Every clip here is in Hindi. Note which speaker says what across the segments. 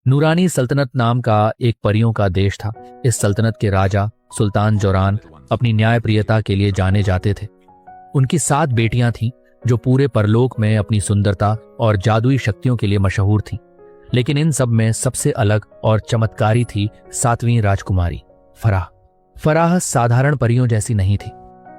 Speaker 1: नूरानी सल्तनत नाम का एक परियों का देश था। इस सल्तनत के राजा सुल्तान जौरान अपनी न्यायप्रियता के लिए जाने जाते थे। उनकी 7 बेटियां थीं जो पूरे परलोक में अपनी सुंदरता और जादुई शक्तियों के लिए मशहूर थीं। लेकिन इन सब में सबसे अलग और चमत्कारी थी 7वीं राजकुमारी फराह। फराह साधारण परियों जैसी नहीं थी।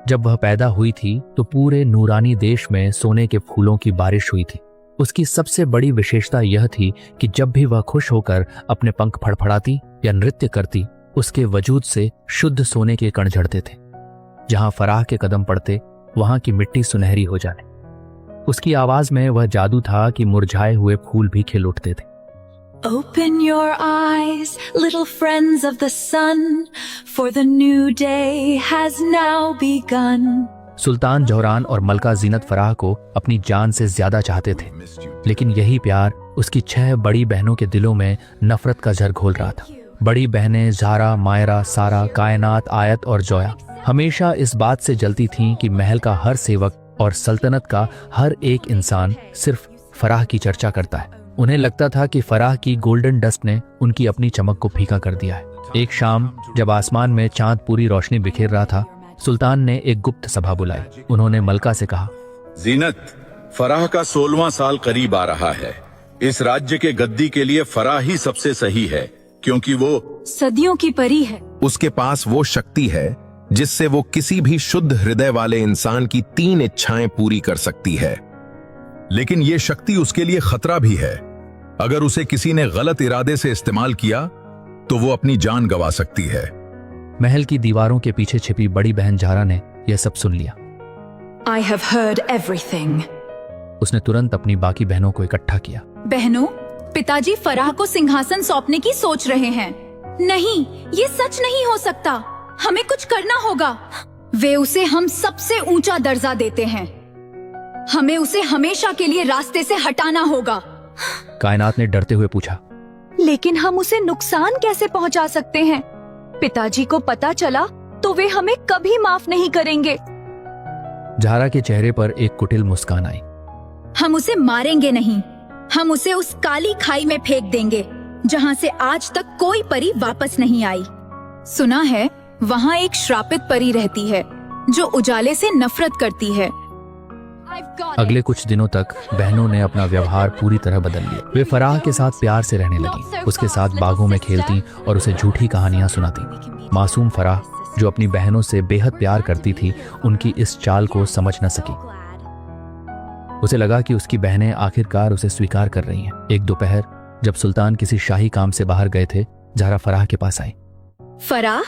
Speaker 1: जब वह पैदा हुई थी तो पूरे नूरानी देश में सोने के फूलों की बारिश हुई थी। उसकी सबसे बड़ी विशेषता यह थी कि जब भी वह खुश होकर अपने पंख फड़फड़ाती या नृत्य करती, उसके वजूद से शुद्ध सोने के कण झड़ते थे। जहां फराह के कदम पड़ते वहां की मिट्टी सुनहरी हो जाए। उसकी आवाज में वह जादू था कि मुरझाए हुए फूल भी खिल उठते थे।
Speaker 2: Open your eyes, little friends of the sun, for the new day has now begun.
Speaker 1: सुल्तान जौहरान और मलका जीनत फराह को अपनी जान से ज्यादा चाहते थे, लेकिन यही प्यार उसकी 6 बड़ी बहनों के दिलों में नफरत का जहर घोल रहा था। बड़ी बहनें ज़ारा, मायरा, सारा, कायनात, आयत और जोया हमेशा इस बात से जलती थीं कि महल का हर सेवक और सल्तनत का हर एक इंसान सिर्फ फराह की चर्चा करता है। उन्हें लगता था कि फराह की गोल्डन डस्ट ने उनकी अपनी चमक को फीका कर दिया है। एक शाम जब आसमान में चांद पूरी रोशनी बिखेर रहा था, सुल्तान ने एक गुप्त सभा बुलाई। उन्होंने मलका से कहा,
Speaker 3: जीनत, फराह का 16वां साल करीब आ रहा है। इस राज्य के गद्दी के लिए फराह ही सबसे सही है, क्योंकि वो
Speaker 2: सदियों की परी है।
Speaker 4: उसके पास वो शक्ति है जिससे वो किसी भी शुद्ध हृदय वाले इंसान की 3 इच्छाएं पूरी कर सकती है। लेकिन ये शक्ति उसके लिए खतरा भी है। अगर उसे किसी ने गलत इरादे से इस्तेमाल किया तो वो अपनी जान गंवा सकती है।
Speaker 1: महल की दीवारों के पीछे छिपी बड़ी बहन ज़ारा ने यह सब सुन लिया।
Speaker 2: I have heard everything.
Speaker 1: उसने तुरंत अपनी बाकी बहनों को इकट्ठा किया।
Speaker 2: बहनों, पिताजी फराह को सिंहासन सौंपने की सोच रहे हैं। नहीं, ये सच नहीं हो सकता। हमें कुछ करना होगा। वे उसे हम सबसे ऊंचा दर्जा देते हैं। हमें उसे हमेशा के लिए रास्ते से हटाना होगा।
Speaker 1: कायनात ने डरते हुए पूछा,
Speaker 2: लेकिन हम उसे नुकसान कैसे पहुंचा सकते हैं? पिताजी को पता चला तो वे हमें कभी माफ नहीं करेंगे।
Speaker 1: ज़ारा के चेहरे पर एक कुटिल मुस्कान आई।
Speaker 2: हम उसे मारेंगे नहीं, हम उसे उस काली खाई में फेंक देंगे जहां से आज तक कोई परी वापस नहीं आई। सुना है वहां एक श्रापित परी रहती है जो उजाले से नफरत करती है।
Speaker 1: अगले कुछ दिनों तक बहनों ने अपना व्यवहार पूरी तरह बदल लिया। वे फराह के साथ प्यार से रहने लगी, उसके साथ बागों में खेलती और उसे झूठी कहानियां सुनाती। मासूम फराह जो अपनी बहनों से बेहद प्यार करती थी, उनकी इस चाल को समझ न सकी। उसे लगा कि उसकी बहनें आखिरकार उसे स्वीकार कर रही हैं। एक दोपहर जब सुल्तान किसी शाही काम से बाहर गए थे, ज़ारा फराह के पास आई।
Speaker 2: फराह,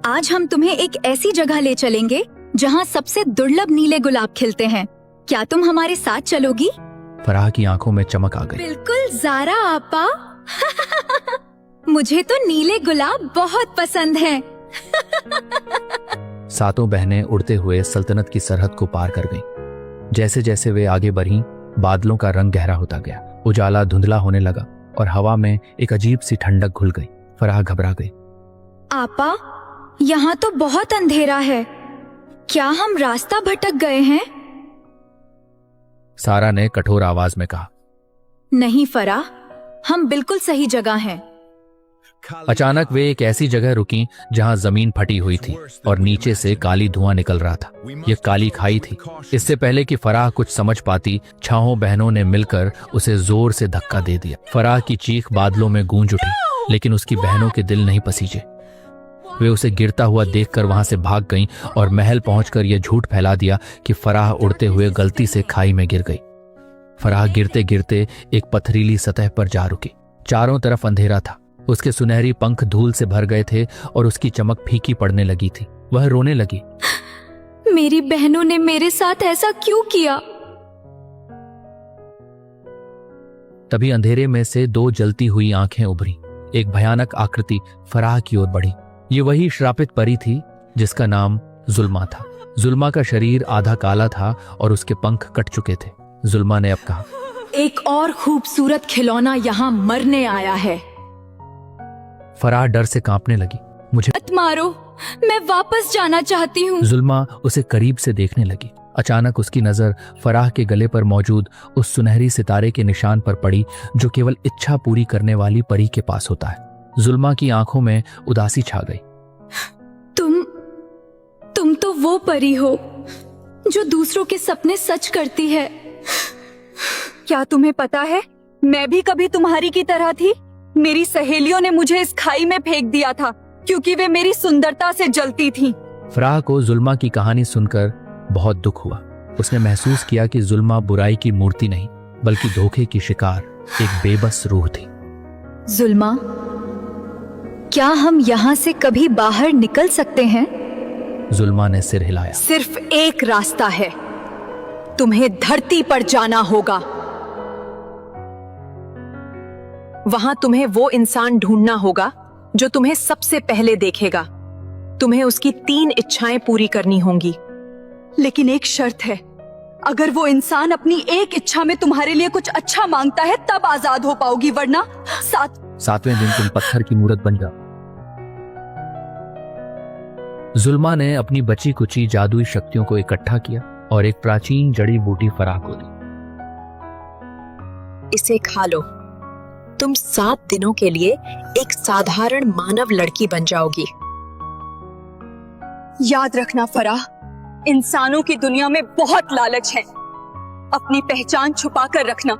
Speaker 2: आज हम तुम्हें एक ऐसी जगह ले चलेंगे जहां सबसे दुर्लभ नीले गुलाब खिलते हैं। क्या तुम हमारे साथ चलोगी?
Speaker 1: फराह की आंखों में चमक आ गई।
Speaker 2: बिल्कुल ज़ारा आपा। मुझे तो नीले गुलाब बहुत पसंद हैं।
Speaker 1: 7 बहनें उड़ते हुए सल्तनत की सरहद को पार कर गईं। जैसे जैसे वे आगे बढ़ीं, बादलों का रंग गहरा होता गया। उजाला धुंधला होने लगा और हवा में एक अजीब सी ठंडक घुल गई। फराह घबरा गई।
Speaker 2: आपा, यहाँ तो बहुत अंधेरा है। क्या हम रास्ता भटक गए हैं?
Speaker 1: सारा ने कठोर आवाज में कहा।
Speaker 2: नहीं फराह, हम बिल्कुल सही जगह हैं।
Speaker 1: अचानक वे एक ऐसी जगह रुकी जहां जमीन फटी हुई थी और नीचे से काली धुआं निकल रहा था। यह काली खाई थी। इससे पहले कि फराह कुछ समझ पाती, 6 बहनों ने मिलकर उसे जोर से धक्का दे दिया। फराह की चीख बादलों में गूंज उठी, लेकिन उसकी बहनों के दिल नहीं पसीजे। वे उसे गिरता हुआ देखकर वहां से भाग गईं और महल पहुंचकर यह झूठ फैला दिया कि फराह उड़ते हुए गलती से खाई में गिर गई। फराह गिरते गिरते एक पथरीली सतह पर जा रुकी। चारों तरफ अंधेरा था। उसके सुनहरी पंख धूल से भर गए थे और उसकी चमक फीकी पड़ने लगी थी। वह रोने लगी।
Speaker 2: मेरी बहनों ने मेरे साथ ऐसा क्यों किया?
Speaker 1: तभी अंधेरे में से 2 जलती हुई आंखें उभरी। एक भयानक आकृति फराह की ओर बढ़ी। ये वही श्रापित परी थी जिसका नाम जुल्मा था। जुल्मा का शरीर आधा काला था और उसके पंख कट चुके थे। जुल्मा ने अब कहा,
Speaker 2: एक और खूबसूरत खिलौना यहाँ मरने आया है।
Speaker 1: फराह डर से कांपने लगी। मुझे
Speaker 2: मत मारो, मैं वापस जाना चाहती हूँ।
Speaker 1: जुल्मा उसे करीब से देखने लगी। अचानक उसकी नजर फराह के गले पर मौजूद उस सुनहरी सितारे के निशान पर पड़ी जो केवल इच्छा पूरी करने वाली परी के पास होता है। जुल्मा की आंखों में उदासी छा गई।
Speaker 2: तुम तो वो परी हो जो दूसरों के सपने सच करती है।
Speaker 5: क्या तुम्हें पता है, मैं भी कभी तुम्हारी की तरह थी। मेरी सहेलियों ने मुझे इस खाई में फेंक दिया था क्योंकि वे मेरी सुंदरता से जलती थीं।
Speaker 1: फराह को जुल्मा की कहानी सुनकर बहुत दुख हुआ। उसने महसूस किया कि जुल्मा बुराई की मूर्ति नहीं बल्कि धोखे की शिकार एक बेबस रूह थी।
Speaker 2: जुल्मा, क्या हम यहाँ से कभी बाहर निकल सकते हैं?
Speaker 1: जुल्मा ने सिर हिलाया।
Speaker 5: सिर्फ एक रास्ता है, तुम्हें धरती पर जाना होगा। वहां तुम्हें वो इंसान ढूंढना होगा जो तुम्हें सबसे पहले देखेगा। तुम्हें उसकी 3 इच्छाएं पूरी करनी होंगी। लेकिन एक शर्त है, अगर वो इंसान अपनी एक इच्छा में तुम्हारे लिए कुछ अच्छा मांगता है तब आजाद हो पाओगी, वरना
Speaker 1: 7वें दिन तुम पत्थर की मूरत बन जाओ। जुल्मा ने अपनी बची कुची जादुई शक्तियों को इकट्ठा किया और एक प्राचीन जड़ी बूटी फराह को दी।
Speaker 6: इसे खा लो। तुम 7 दिनों के लिए एक साधारण मानव लड़की बन जाओगी।
Speaker 5: याद रखना फराह, इंसानों की दुनिया में बहुत लालच है। अपनी पहचान छुपा कर रखना।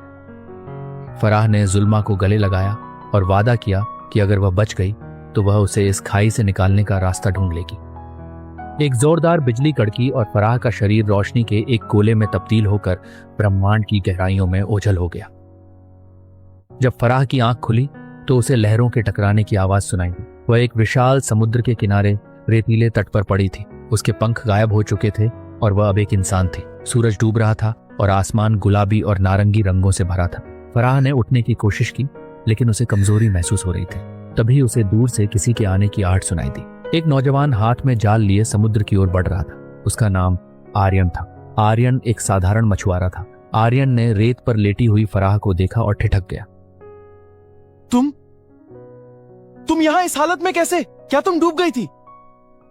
Speaker 1: फराह ने जुल्मा को गले लगाया और वादा किया कि अगर वह बच गई तो वह उसे इस खाई से निकालने का रास्ता ढूंढ लेगी। एक जोरदार बिजली कड़की और फराह का शरीर रोशनी के एक गोले में तब्दील होकर ब्रह्मांड की गहराइयों में ओझल हो गया। जब फराह की आंख खुली तो उसे लहरों के टकराने की आवाज सुनाई दी। वह एक विशाल समुद्र के किनारे रेतीले तट पर पड़ी थी। उसके पंख गायब हो चुके थे और वह अब एक इंसान थी। सूरज डूब रहा था और आसमान गुलाबी और नारंगी रंगों से भरा था। फराह ने उठने की कोशिश की लेकिन उसे कमजोरी महसूस हो रही थी। तभी उसे दूर से किसी के आने की आहट सुनाई दी। एक नौजवान हाथ में जाल लिए समुद्र की ओर बढ़ रहा था। उसका नाम आर्यन था। आर्यन एक साधारण मछुआरा था। आर्यन ने रेत पर लेटी हुई फराह को देखा और ठिठक गया।
Speaker 7: तुम यहाँ इस हालत में कैसे? क्या तुम डूब गई थी?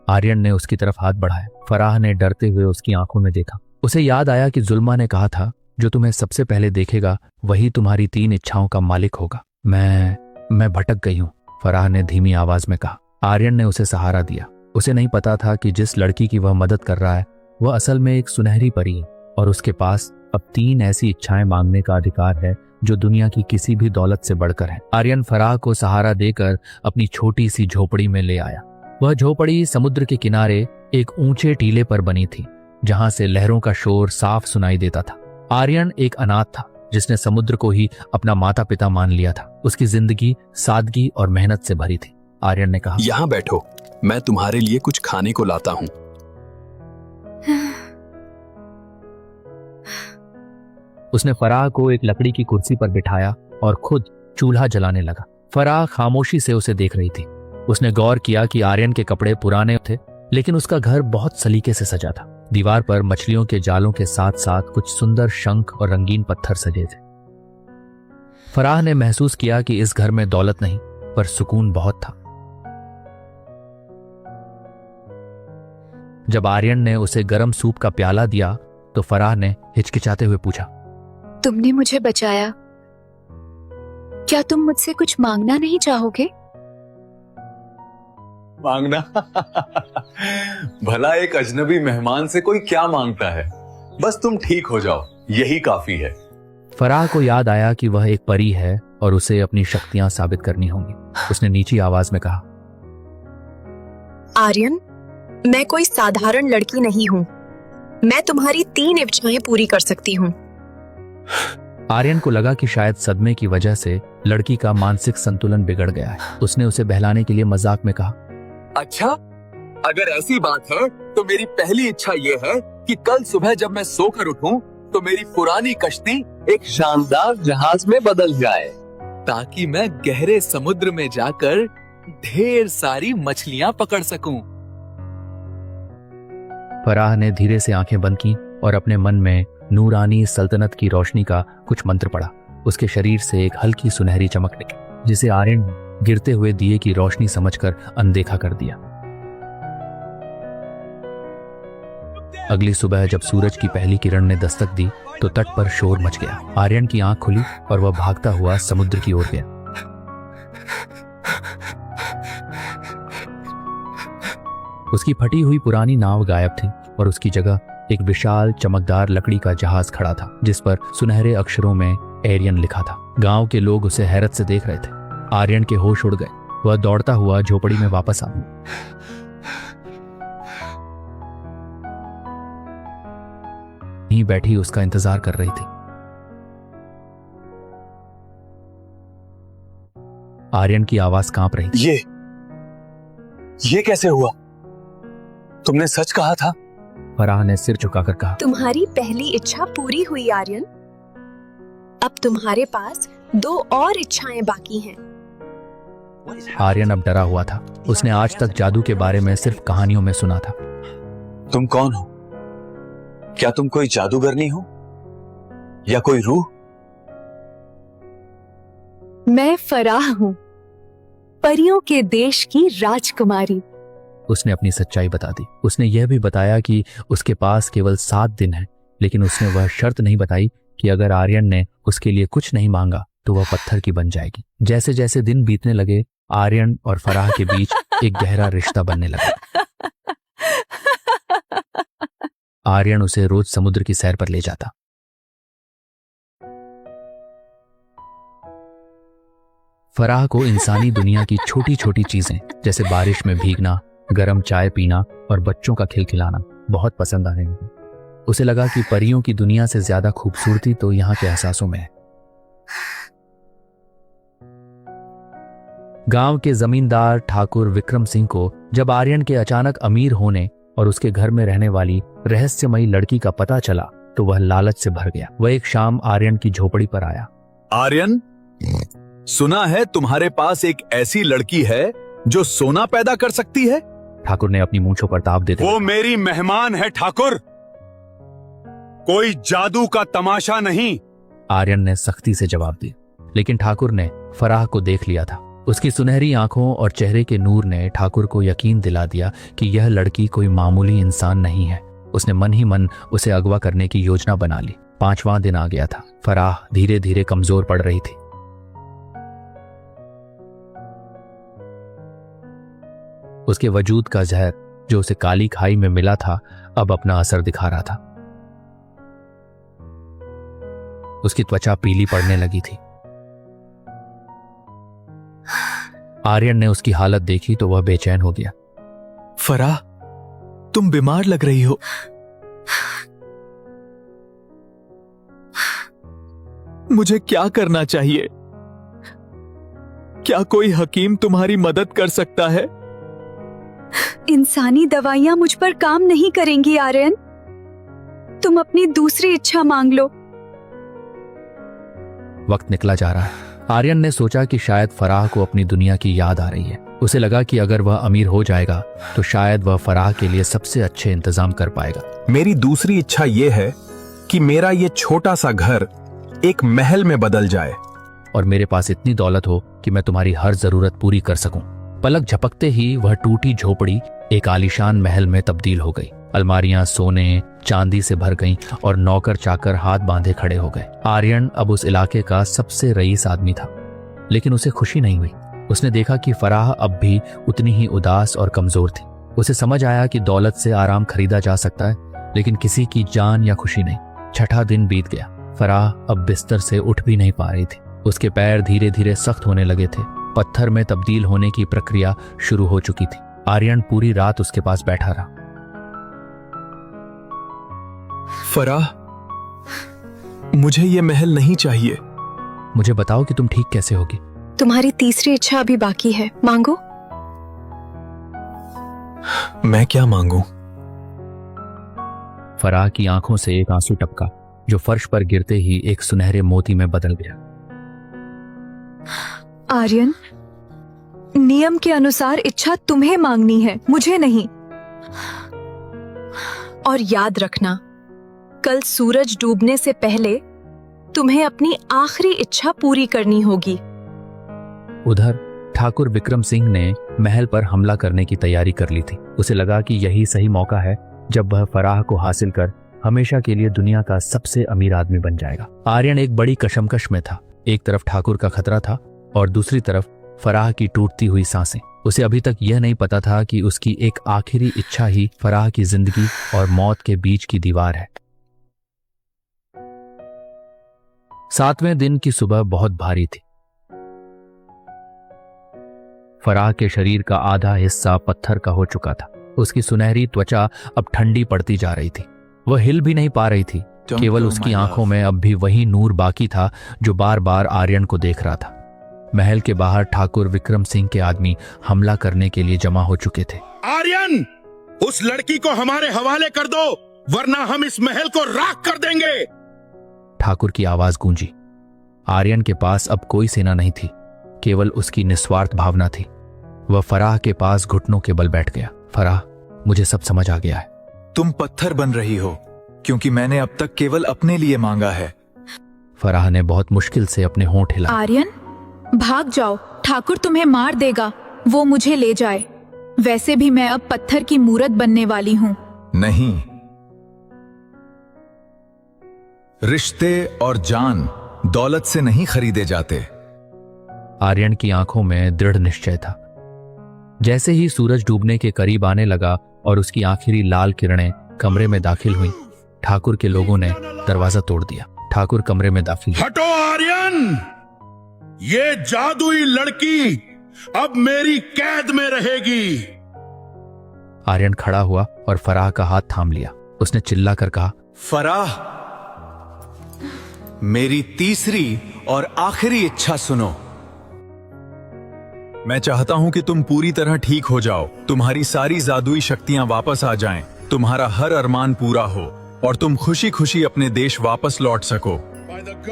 Speaker 1: आर्यन ने उसकी तरफ हाथ बढ़ाया। फराह ने डरते हुए उसकी आंखों में देखा। उसे याद आया कि जुल्मा ने कहा था जो तुम्हें सबसे पहले देखेगा वही तुम्हारी 3 इच्छाओं का मालिक होगा। मैं भटक गई हूं, फराह ने धीमी आवाज में कहा। आर्यन ने उसे सहारा दिया। उसे नहीं पता था कि जिस लड़की की वह मदद कर रहा है वह असल में एक सुनहरी परी है और उसके पास अब 3 ऐसी इच्छाएं मांगने का अधिकार है जो दुनिया की किसी भी दौलत से बढ़कर है। आर्यन फराह को सहारा देकर अपनी छोटी सी झोपड़ी में ले आया। वह झोपड़ी समुद्र के किनारे एक ऊंचे टीले पर बनी थी जहां से लहरों का शोर साफ सुनाई देता था। आर्यन एक अनाथ था जिसने समुद्र को ही अपना माता पिता मान लिया था। उसकी जिंदगी सादगी और मेहनत से भरी थी। आर्यन ने कहा,
Speaker 8: यहाँ बैठो, मैं तुम्हारे लिए कुछ खाने को लाता हूँ।
Speaker 1: उसने फराह को एक लकड़ी की कुर्सी पर बिठाया और खुद चूल्हा जलाने लगा। फराह खामोशी से उसे देख रही थी। उसने गौर किया कि आर्यन के कपड़े पुराने थे लेकिन उसका घर बहुत सलीके से सजा था। दीवार पर मछलियों के जालों के साथ साथ कुछ सुंदर शंख और रंगीन पत्थर सजे थे। फराह ने महसूस किया कि इस घर में दौलत नहीं पर सुकून बहुत था। जब आर्यन ने उसे गर्म सूप का प्याला दिया तो फराह ने हिचकिचाते हुए पूछा,
Speaker 2: तुमने मुझे बचाया, क्या तुम मुझसे कुछ मांगना नहीं चाहोगे?
Speaker 9: मांगना? भला एक अजनबी मेहमान से कोई क्या मांगता है? बस तुम ठीक हो जाओ, यही काफी है।
Speaker 1: फराह को याद आया कि वह एक परी है और उसे अपनी शक्तियां साबित करनी होंगी। उसने नीची आवाज में कहा,
Speaker 6: आर्यन, मैं कोई साधारण लड़की नहीं हूँ। मैं तुम्हारी 3 इच्छाएं पूरी कर सकती हूँ।
Speaker 1: आर्यन को लगा कि शायद सदमे की वजह से लड़की का मानसिक संतुलन बिगड़ गया है। उसने उसे बहलाने के लिए मजाक में कहा,
Speaker 8: अच्छा, अगर ऐसी बात है तो मेरी पहली इच्छा ये है कि कल सुबह जब मैं सोकर उठूं तो मेरी पुरानी कश्ती एक शानदार जहाज में बदल जाए ताकि मैं गहरे समुद्र में जाकर ढेर सारी मछलियां पकड़ सकूं।
Speaker 1: फराह ने धीरे से आंखें बंद की और अपने मन में नूरानी सल्तनत की रोशनी का कुछ मंत्र पढ़ा। उसके शरीर से एक हल्की सुनहरी चमक निकली जिसे आर्यन ने गिरते हुए दिए की रोशनी समझकर अनदेखा कर दिया। अगली सुबह जब सूरज की पहली किरण ने दस्तक दी तो तट पर शोर मच गया। आर्यन की आंख खुली और वह भागता हुआ समुद्र की ओर गया। उसकी फटी हुई पुरानी नाव गायब थी और उसकी जगह एक विशाल चमकदार लकड़ी का जहाज खड़ा था जिस पर सुनहरे अक्षरों में एरियन लिखा था। गांव के लोग उसे हैरत से देख रहे थे। आर्यन के होश उड़ गए। वह दौड़ता हुआ झोपड़ी में वापस आ गया। ही बैठी उसका इंतजार कर रही थी। आर्यन की आवाज कांप रही थी।
Speaker 8: ये कैसे हुआ? तुमने सच कहा था।
Speaker 1: फराह ने सिर झुकाकर कहा,
Speaker 6: तुम्हारी पहली इच्छा पूरी हुई आर्यन। अब तुम्हारे पास 2 और इच्छाएं बाकी हैं।
Speaker 1: आर्यन अब डरा हुआ था। उसने आज तक जादू के बारे में सिर्फ कहानियों में सुना था।
Speaker 8: तुम कौन हो? क्या तुम कोई जादूगरनी हो या कोई रूह?
Speaker 5: मैं फराह हूँ, परियों के देश की राजकुमारी।
Speaker 1: उसने अपनी सच्चाई बता दी। उसने यह भी बताया कि उसके पास केवल 7 दिन हैं, लेकिन उसने वह शर्त नहीं बताई कि अगर आर्यन ने उसके लिए कुछ नहीं मांगा तो वह पत्थर की बन जाएगी। जैसे जैसे दिन बीतने लगे आर्यन और फराह के बीच एक गहरा रिश्ता बनने लगा। आर्यन उसे रोज समुद्र की सैर पर ले जाता। फराह को इंसानी दुनिया की छोटी छोटी चीजें जैसे बारिश में भीगना, गर्म चाय पीना और बच्चों का खिलखिलाना बहुत पसंद आने लगी। उसे लगा कि परियों की दुनिया से ज्यादा खूबसूरती तो यहाँ के एहसासों में है। गांव के जमींदार ठाकुर विक्रम सिंह को जब आर्यन के अचानक अमीर होने और उसके घर में रहने वाली रहस्यमयी लड़की का पता चला तो वह लालच से भर गया। वह एक शाम आर्यन की झोपड़ी पर आया।
Speaker 4: आर्यन, सुना है तुम्हारे पास एक ऐसी लड़की है जो सोना पैदा कर सकती है।
Speaker 1: ठाकुर ने अपनी मूंछों पर ताप देते
Speaker 10: वो मेरी मेहमान है ठाकुर, कोई जादू का तमाशा नहीं।
Speaker 1: आर्यन ने सख्ती से जवाब दिया। लेकिन ठाकुर ने फराह को देख लिया था। उसकी सुनहरी आंखों और चेहरे के नूर ने ठाकुर को यकीन दिला दिया कि यह लड़की कोई मामूली इंसान नहीं है। उसने मन ही मन उसे अगवा करने की योजना बना ली। 5वां दिन आ गया था। फराह धीरे धीरे कमजोर पड़ रही थी। उसके वजूद का जहर जो उसे काली खाई में मिला था अब अपना असर दिखा रहा था। उसकी त्वचा पीली पड़ने लगी थी। आर्यन ने उसकी हालत देखी तो वह बेचैन हो गया।
Speaker 7: फराह, तुम बीमार लग रही हो। मुझे क्या करना चाहिए? क्या कोई हकीम तुम्हारी मदद कर सकता है?
Speaker 5: इंसानी दवाइयां मुझ पर काम नहीं करेंगी आर्यन। तुम अपनी दूसरी इच्छा मांग लो।
Speaker 1: वक्त निकला जा रहा है। आर्यन ने सोचा कि शायद फराह को अपनी दुनिया की याद आ रही है। उसे लगा कि अगर वह अमीर हो जाएगा तो शायद वह फराह के लिए सबसे अच्छे इंतजाम कर पाएगा।
Speaker 4: मेरी दूसरी इच्छा यह है कि मेरा ये छोटा सा घर एक महल में बदल जाए
Speaker 1: और मेरे पास इतनी दौलत हो कि मैं तुम्हारी हर जरूरत पूरी कर सकूं। पलक झपकते ही वह टूटी झोपड़ी एक आलीशान महल में तब्दील हो गई। अलमारियां सोने चांदी से भर गईं और नौकर चाकर हाथ बांधे खड़े हो गए। आर्यन अब उस इलाके का सबसे रईस आदमी था, लेकिन उसे खुशी नहीं हुई। उसने देखा कि फराह अब भी उतनी ही उदास और कमजोर थी। उसे समझ आया कि दौलत से आराम खरीदा जा सकता है, लेकिन किसी की जान या खुशी नहीं। 6ठा दिन बीत गया। फराह अब बिस्तर से उठ भी नहीं पा रही थी। उसके पैर धीरे धीरे सख्त होने लगे थे। पत्थर में तब्दील होने की प्रक्रिया शुरू हो चुकी थी। आर्यन पूरी रात उसके पास बैठा रहा।
Speaker 7: फराह, मुझे ये महल नहीं चाहिए।
Speaker 1: मुझे बताओ कि तुम ठीक कैसे होगी।
Speaker 6: तुम्हारी तीसरी इच्छा अभी बाकी है, मांगो।
Speaker 7: मैं क्या मांगू?
Speaker 1: फराह की आंखों से एक आंसू टपका जो फर्श पर गिरते ही एक सुनहरे मोती में बदल गया।
Speaker 5: आर्यन, नियम के अनुसार इच्छा तुम्हें मांगनी है, मुझे नहीं।
Speaker 6: और याद रखना, कल सूरज डूबने से पहले तुम्हें अपनी आखिरी इच्छा पूरी करनी होगी।
Speaker 1: उधर ठाकुर विक्रम सिंह ने महल पर हमला करने की तैयारी कर ली थी। उसे लगा कि यही सही मौका है जब वह फराह को हासिल कर हमेशा के लिए दुनिया का सबसे अमीर आदमी बन जाएगा। आर्यन एक बड़ी कशमकश में था। एक तरफ ठाकुर का खतरा था और दूसरी तरफ फराह की टूटती हुई सांसें। उसे अभी तक यह नहीं पता था कि उसकी एक आखिरी इच्छा ही फराह की जिंदगी और मौत के बीच की दीवार है। 7वें दिन की सुबह बहुत भारी थी। फराह के शरीर का आधा हिस्सा पत्थर का हो चुका था। उसकी सुनहरी त्वचा अब ठंडी पड़ती जा रही थी। वह हिल भी नहीं पा रही थी। केवल उसकी आंखों में अब भी वही नूर बाकी था जो बार बार आर्यन को देख रहा था। महल के बाहर ठाकुर विक्रम सिंह के आदमी हमला करने के लिए जमा हो चुके थे।
Speaker 3: आर्यन, उस लड़की को हमारे हवाले कर दो, वरना हम इस महल को राख कर देंगे।
Speaker 1: ठाकुर की आवाज गूंजी। आर्यन के पास अब कोई सेना नहीं थी, केवल उसकी निस्वार्थ भावना थी। वह फराह के पास घुटनों के बल बैठ गया। फराह, मुझे सब समझ आ गया है।
Speaker 11: तुम पत्थर बन रही हो क्योंकि मैंने अब तक केवल अपने लिए मांगा है।
Speaker 1: फराह ने बहुत मुश्किल से अपने होंठ हिलाए।
Speaker 2: आर्यन, भाग जाओ, ठाकुर तुम्हें मार देगा, वो मुझे ले जाए। वैसे भी मैं अब पत्थर की मूरत बनने वाली हूँ।
Speaker 11: नहीं, रिश्ते और जान दौलत से नहीं खरीदे जाते।
Speaker 1: आर्यन की आंखों में दृढ़ निश्चय था। जैसे ही सूरज डूबने के करीब आने लगा और उसकी आखिरी लाल किरणें कमरे में दाखिल हुईं, ठाकुर के लोगों ने दरवाजा तोड़ दिया। ठाकुर कमरे में दाखिल हुए।
Speaker 3: हटो आर्यन, ये जादुई लड़की अब मेरी कैद में रहेगी।
Speaker 1: आर्यन खड़ा हुआ और फराह का हाथ थाम लिया। उसने चिल्लाकर कहा,
Speaker 11: फराह, मेरी तीसरी और आखिरी इच्छा सुनो। मैं चाहता हूं कि तुम पूरी तरह ठीक हो जाओ, तुम्हारी सारी जादुई शक्तियां वापस आ जाएं, तुम्हारा हर अरमान पूरा हो और तुम खुशी खुशी अपने देश वापस लौट सको।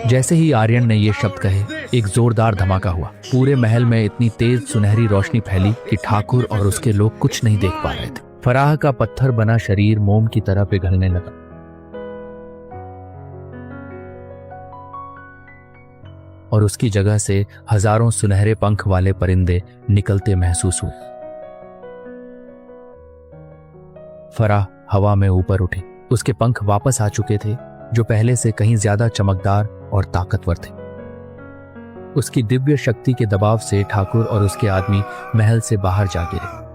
Speaker 1: जैसे ही आर्यन ने ये शब्द कहे, एक जोरदार धमाका हुआ। पूरे महल में इतनी तेज सुनहरी रोशनी फैली कि ठाकुर और उसके लोग कुछ नहीं देख पा रहे थे। फराह का पत्थर बना शरीर मोम की तरह पिघलने लगा और उसकी जगह से हजारों सुनहरे पंख वाले परिंदे निकलते महसूस हुए। फराह हवा में ऊपर उठी। उसके पंख वापस आ चुके थे, जो पहले से कहीं ज्यादा चमकदार और ताकतवर थे। उसकी दिव्य शक्ति के दबाव से ठाकुर और उसके आदमी महल से बाहर जा गिरे।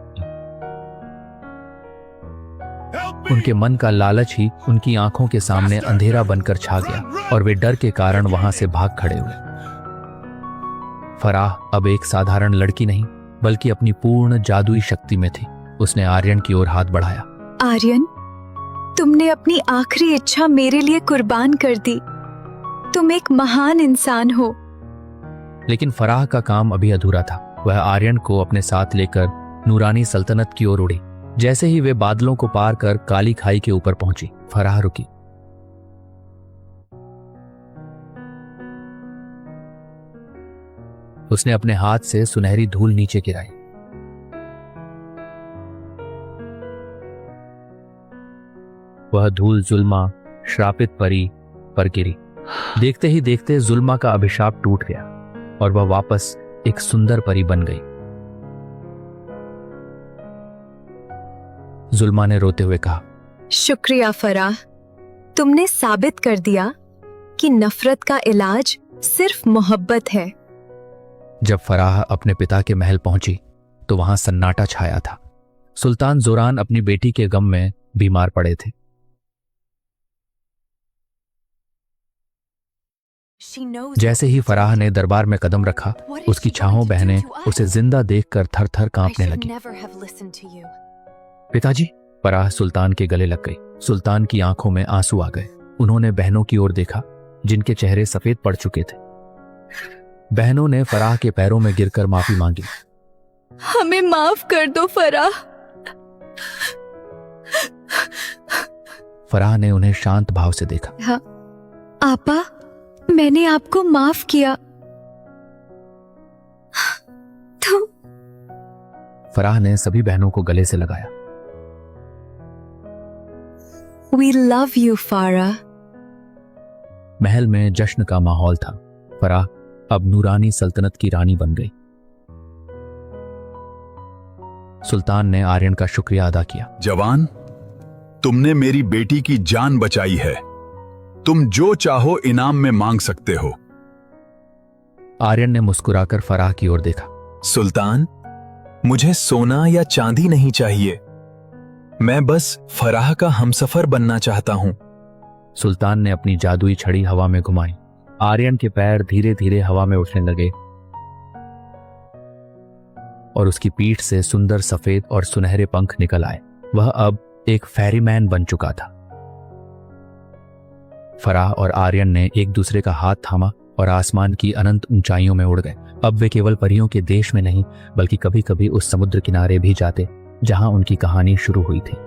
Speaker 1: उनके मन का लालच ही उनकी आंखों के सामने अंधेरा बनकर छा गया और वे डर के कारण वहां से भाग खड़े हुए। फराह अब एक साधारण लड़की नहीं, बल्कि अपनी पूर्ण जादुई शक्ति में थी। उसने आर्यन की ओर हाथ बढ़ाया।
Speaker 6: आर्यन, तुमने अपनी आखिरी इच्छा मेरे लिए कुर्बान कर दी। तुम एक महान इंसान हो।
Speaker 1: लेकिन फराह का काम अभी अधूरा था। वह आर्यन को अपने साथ लेकर नूरानी सल्तनत की ओर उड़ी। जैसे ही वे बादलों को पार कर काली खाई के ऊपर पहुंची, फराह रुकी। उसने अपने हाथ से सुनहरी धूल नीचे गिराई। वह धूल जुल्मा, श्रापित परी, पर गिरी। देखते ही देखते जुल्मा का अभिशाप टूट गया और वह वापस एक सुंदर परी बन गई। जुल्मा ने रोते हुए कहा,
Speaker 6: शुक्रिया फराह, तुमने साबित कर दिया कि नफरत का इलाज सिर्फ मोहब्बत है।
Speaker 1: जब फराह अपने पिता के महल पहुंची तो वहां सन्नाटा छाया था। सुल्तान जोरान अपनी बेटी के गम में बीमार पड़े थे। जैसे ही फराह ने दरबार में कदम रखा, उसकी छाहों बहनें उसे जिंदा देखकर थर-थर कांपने लगी। पिताजी, फराह सुल्तान के गले लग गई। सुल्तान की आंखों में आंसू आ गए। उन्होंने बहनों की ओर देखा, जिनके चेहरे सफेद पड़ चुके थे। बहनों ने फराह के पैरों में गिरकर माफी मांगी।
Speaker 6: हमें माफ कर दो फराह।
Speaker 1: फराह ने उन्हें शांत भाव से देखा।
Speaker 6: हाँ, आपा, मैंने आपको माफ किया। तुम।
Speaker 1: फराह ने सभी बहनों को गले से लगाया।
Speaker 6: We love you, Farah.
Speaker 1: महल में जश्न का माहौल था। फराह अब नूरानी सल्तनत की रानी बन गई। सुल्तान ने आर्यन का शुक्रिया अदा किया।
Speaker 11: जवान, तुमने मेरी बेटी की जान बचाई है। तुम जो चाहो इनाम में मांग सकते हो।
Speaker 1: आर्यन ने मुस्कुराकर फराह की ओर देखा।
Speaker 11: सुल्तान, मुझे सोना या चांदी नहीं चाहिए। मैं बस फराह का हमसफर बनना चाहता हूं।
Speaker 1: सुल्तान ने अपनी जादुई छड़ी हवा में घुमाई। आर्यन के पैर धीरे धीरे हवा में उठने लगे और उसकी पीठ से सुंदर सफेद और सुनहरे पंख निकल आए। वह अब एक फेरीमैन बन चुका था। फराह और आर्यन ने एक दूसरे का हाथ थामा और आसमान की अनंत ऊंचाइयों में उड़ गए। अब वे केवल परियों के देश में नहीं, बल्कि कभी कभी उस समुद्र किनारे भी जाते जहां उनकी कहानी शुरू हुई थी।